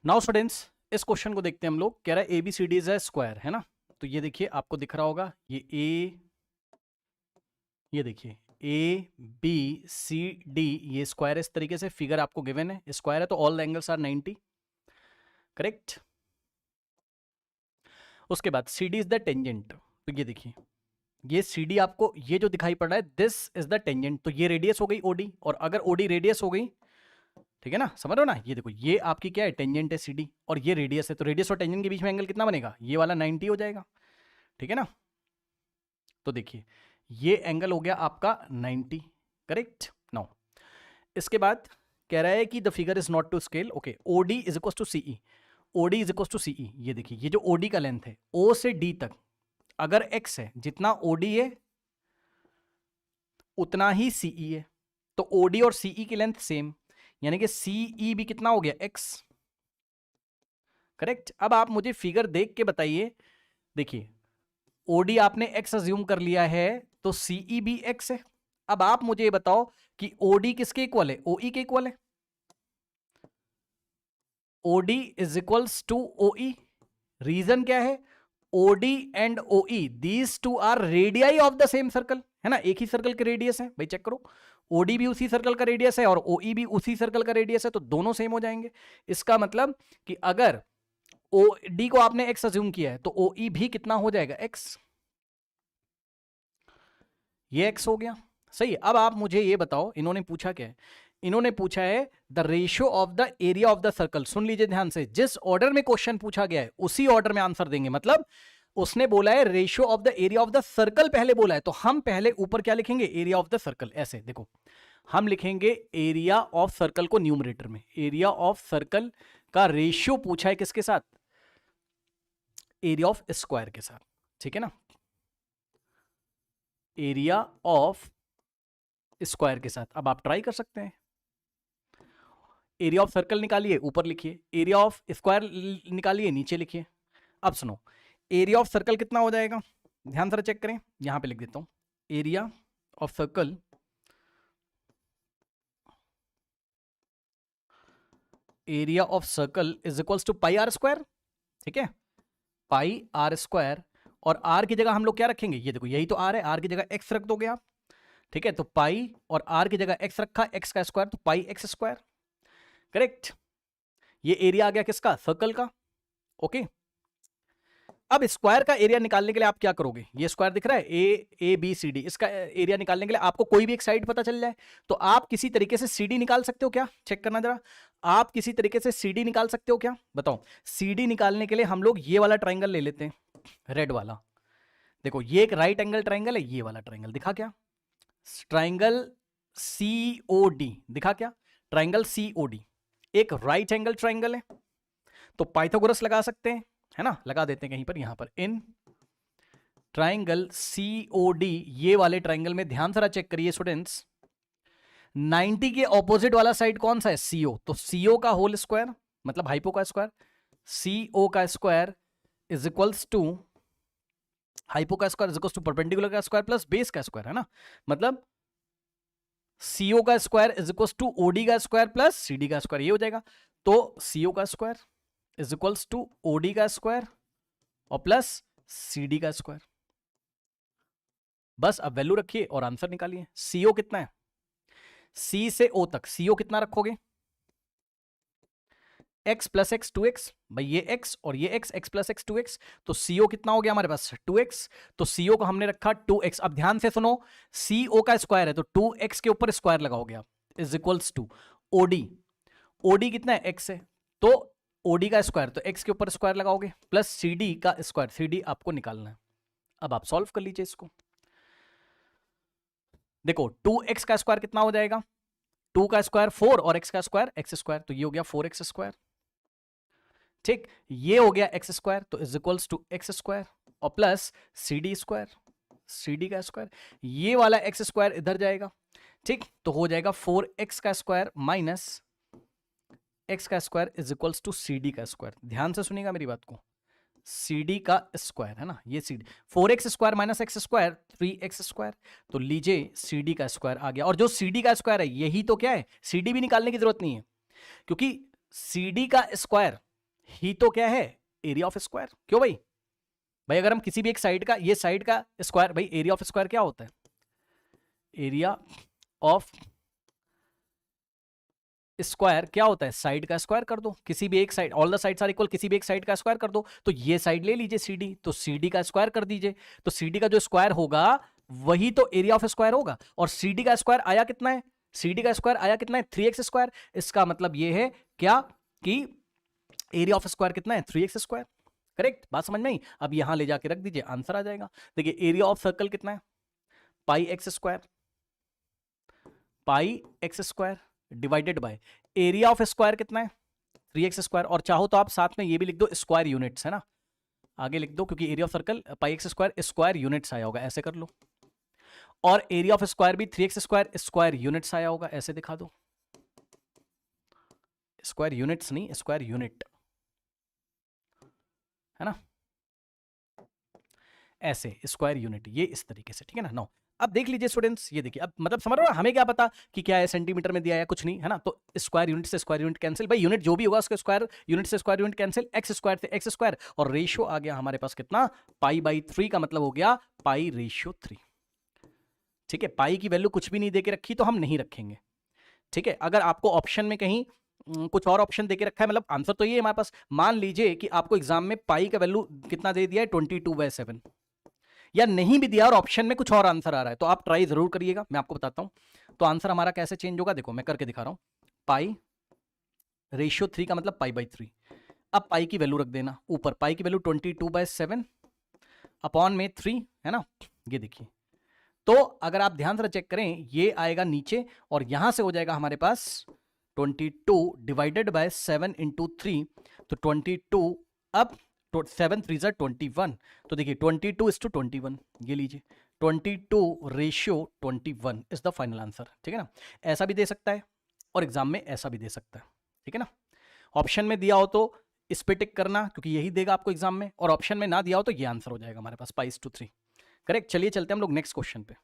Now students, इस question को देखते हैं हम लोग। कह रहा है A B C D is a square, है ना। तो ये देखिए, आपको दिख रहा होगा ये देखिए ए बी सी डी, ये स्क्वायर है। इस तरीके से फिगर आपको गिवन है, स्क्वायर है तो ऑल एंगल्स आर 90, करेक्ट। उसके बाद C D is the tangent. तो ये देखिए, ये सी डी आपको ये जो दिखाई पड़ रहा है, दिस इज द टेंजेंट। तो ये रेडियस हो गई ओडी, और अगर ओडी रेडियस हो गई, ठीक है ना, समझ रहे हो ना। ये देखो, ये आपकी क्या है, टेंजेंट है सीडी, और ये रेडियस है। तो रेडियस और टेंजेंट के बीच में एंगल कितना बनेगा, ये वाला 90 हो जाएगा, ठीक है ना। तो देखिए, ये एंगल हो गया आपका 90, करेक्ट। नाउ इसके बाद कह रहा है कि the figure is not to scale. Okay, O D is equal to C E, O D is equal to C E. ये देखिए, ये जो ओडी का लेंथ है ओ से डी तक, अगर एक्स है, जितना ओडी है उतना ही सीई है। तो ओडी और सीई की लेंथ सेम, यानी कि सीई भी कितना हो गया, एक्स, करेक्ट। अब आप मुझे फिगर देख के बताइए। देखिए, ओडी आपने एक्स अज्यूम कर लिया है, तो सीई भी एक्स है। अब आप मुझे ये बताओ कि ओडी किसके इक्वल है, ओई के इक्वल है। O D is equals to O E. Reason क्या है, O D and O E these two are radii of the same circle, है ना, एक ही सर्कल के रेडियस है भाई। चेक करो, ओडी भी उसी सर्कल का रेडियस है और ओई भी उसी सर्कल का रेडियस है, तो दोनों सेम हो जाएंगे। इसका मतलब कि अगर ओ डी को आपने एक्स अज्यूम किया है, तो ओ ई भी कितना हो जाएगा, एक्स। ये एक्स हो गया, सही है। अब आप मुझे ये बताओ, इन्होंने पूछा क्या है, इन्होंने पूछा है the ratio of the area of the circle. सुन लीजिए ध्यान से, जिस ऑर्डर में क्वेश्चन पूछा गया है उसी ऑर्डर में आंसर देंगे। मतलब उसने बोला है ratio of the area of the circle पहले बोला है, तो हम पहले ऊपर क्या लिखेंगे, एरिया ऑफ द सर्कल। ऐसे देखो, हम लिखेंगे एरिया ऑफ सर्कल को न्यूमरेटर में, एरिया ऑफ सर्कल का रेशियो पूछा है किसके साथ, एरिया ऑफ स्क्वायर के साथ, ठीक है ना, एरिया ऑफ स्क्वायर के साथ। अब आप ट्राई कर सकते हैं, एरिया ऑफ सर्कल निकालिए ऊपर लिखिए, एरिया ऑफ स्क्वायर निकालिए नीचे लिखिए। अब सुनो, एरिया ऑफ सर्कल कितना हो जाएगा, ध्यान से चेक करें, यहां पे लिख देता हूं, area of circle area of circle is equals to pi r square, ठीक है, पाई आर स्क्वायर। और आर की जगह हम लोग क्या रखेंगे, ये देखो यही तो आर है, आर की जगह एक्स रख दोगे आप, ठीक है। तो पाई और आर की जगह एक्स रखा, एक्स का स्क्वायर, तो पाई एक्स स्क्वायर, करेक्ट। ये एरिया आ गया किसका, सर्कल का, ओके। अब स्क्वायर का एरिया निकालने के लिए आप क्या करोगे, ये स्क्वायर दिख रहा है ए बी सी डी, इसका एरिया निकालने के लिए आपको कोई भी एक साइड पता चल जाए, तो आप किसी तरीके से सीडी निकाल सकते हो क्या, चेक करना जरा। आप किसी तरीके से सीडी निकाल सकते हो क्या, बताओ। सीडी निकालने के लिए हम लोग ये वाला ट्राइंगल ले लेते हैं, रेड वाला। देखो, ये एक राइट एंगल ट्राइंगल है, ये वाला ट्राइंगल दिखा क्या, ट्राइंगल सीओडी दिखा क्या, ट्राइंगल सीओडी एक राइट एंगल ट्राइंगल है। तो पाइथागोरस लगा सकते हैं, है ना, लगा देते हैं कहीं पर, यहां पर इन ट्राइंगल सीओडी, ये वाले ट्राइंगल में ध्यान से चेक करिए स्टूडेंट्स, 90 के ऑपोजिट वाला साइड कौन सा है, सीओ। तो सीओ का होल स्क्वायर मतलब हाइपो का स्क्वायर, सीओ का square is equals to hypo का square is equals to perpendicular का स्क्वायर प्लस बेस का स्क्वायर, है ना। मतलब सीओ का square is equals to OD का स्क्वायर प्लस सीडी का स्क्वायर, ये हो जाएगा। तो सीओ का square is equals to OD का स्क्वायर और प्लस सीडी का स्क्वायर। बस अब वैल्यू रखिए और आंसर निकालिए। सीओ कितना है, सी से ओ तक सीओ कितना रखोगे, x प्लस एक्स 2x, भाई ये x और ये x प्लस एक्स 2x, तो सीओ कितना हो गया हमारे पास 2x। तो सीओ को हमने रखा 2x। अब ध्यान से सुनो, सीओ का स्क्वायर है तो 2x के ऊपर स्क्वायर लगाओगे आप, is equals to O D, O D कितना है x है, तो ओडी का स्क्वायर, तो x के ऊपर स्क्वायर लगाओगे प्लस सीडी का स्क्वायर, सीडी आपको निकालना है। अब आप सॉल्व कर लीजिए इसको। देखो 2x का स्क्वायर कितना हो जाएगा, 2 का स्क्वायर 4 और x का स्क्वायर x स्क्वायर, तो ये हो गया 4x स्क्वायर, ठीक। ये हो गया एक्स स्क्वायर, तो is equals to x square और प्लस सीडी स्क्वायर, सीडी का स्क्वायर, ये वाला एक्स स्क्वायर इधर जाएगा, ठीक। तो हो जाएगा 4x का स्क्वायर माइनस एक्स का square is equals to C D का स्क्वायर। ध्यान से सुनिएगा मेरी बात को, सीडी का स्क्वायर, है ना, ये CD 4x square minus x square 3x square, तो लीजिए सीडी का स्क्वायर आ गया। और जो सीडी का स्क्वायर है यही तो क्या है, सीडी भी निकालने की जरूरत नहीं है, क्योंकि सीडी का स्क्वायर ही तो क्या है, एरिया ऑफ स्क्वायर। क्यों भाई, भाई अगर हम किसी भी एक साइड का, ये साइड का स्क्वायर, भाई एरिया ऑफ स्क्वायर क्या होता है, एरिया ऑफ स्क्वायर क्या होता है, साइड का स्क्वायर कर दो, किसी भी एक side, all the sides are equal, किसी भी एक साइड का स्क्वायर कर दो। तो ये साइड ले लीजिए CD, तो CD का स्क्वायर कर दीजिए, तो CD का जो स्क्वायर होगा वही तो एरिया ऑफ स्क्वायर होगा। और CD का स्क्वायर आया कितना है, CD का स्क्वायर आया कितना है, 3x स्क्वायर। इसका मतलब ये है क्या कि एरिया ऑफ स्क्वायर कितना है, 3x स्क्वायर। करेक्ट, बात समझ में आई। अब यहां ले जाके रख दीजिए, आंसर आ जाएगा। देखिए एरिया ऑफ सर्कल कितना है, pi X square divided by area of square कितना है, 3x स्क्वायर। और चाहो तो आप साथ में ये भी लिख दो, स्क्वायर यूनिट्स है ना, आगे लिख दो, क्योंकि area of circle pi X square units आया होगा, ऐसे कर लो। और एरिया ऑफ स्क्वायर भी 3x स्क्वायर यूनिट्स आया होगा, ऐसे दिखा दो। स्क्वायर यूनिट्स नहीं, स्क्वायर यूनिट है ना, ऐसे स्क्वायर यूनिट, ये इस तरीके से, ठीक है ना। नो, अब देख लीजिए स्टूडेंट्स, ये देखिए, अब मतलब समझ रहे हो, हमें क्या पता कि क्या है, सेंटीमीटर में दिया है कुछ नहीं है ना, तो स्क्वायर यूनिट से स्क्वायर यूनिट कैंसिल, भाई यूनिट जो भी होगा उसके स्क्वायर यूनिट से square unit cancel, x square से एक्स स्क्वायर, और रेशियो आ गया हमारे पास कितना, पाई/3 का मतलब हो गया पाई/3। ठीक है, पाई की वैल्यू कुछ भी नहीं देके रखी तो हम नहीं रखेंगे। ठीक है, अगर आपको ऑप्शन में कहीं कुछ और ऑप्शन देके रखा है, मतलब आंसर तो ये है हमारे पास, मान लीजिए कि आपको एग्जाम में पाई का वैल्यू कितना दे दिया है, 22/7, या नहीं भी दिया और ऑप्शन में कुछ और आंसर आ रहा है, तो आप ट्राई जरूर करिएगा, मैं आपको बताता हूं। तो आंसर हमारा कैसे चेंज होगा, देखो मैं करके दिखा रहा हूं। पाई/3 का मतलब पाई/3। अब पाई की वैल्यू रख देना ऊपर, पाई की वैल्यू 22/7 अपॉन में 3 है ना, ये देखिए। तो अगर आप ध्यान से चेक करें, ये आएगा नीचे और यहां से हो जाएगा हमारे पास 22 डिवाइडेड बाय 7 इंटू 3, तो 22, अब 7 3 ज़ा 21, तो देखिए 22:21, ये लीजिए 22/21 इज द फाइनल आंसर। ठीक है ना, ऐसा भी दे सकता है और एग्जाम में ऐसा भी दे सकता है। ठीक है ना, ऑप्शन में दिया हो तो इस पे टिक करना, क्योंकि यही देगा आपको एग्जाम में, और ऑप्शन में ना दिया हो तो ये आंसर हो जाएगा हमारे पास पाई/3। करेक्ट, चलिए चलते हैं हम लोग नेक्स्ट क्वेश्चन पे।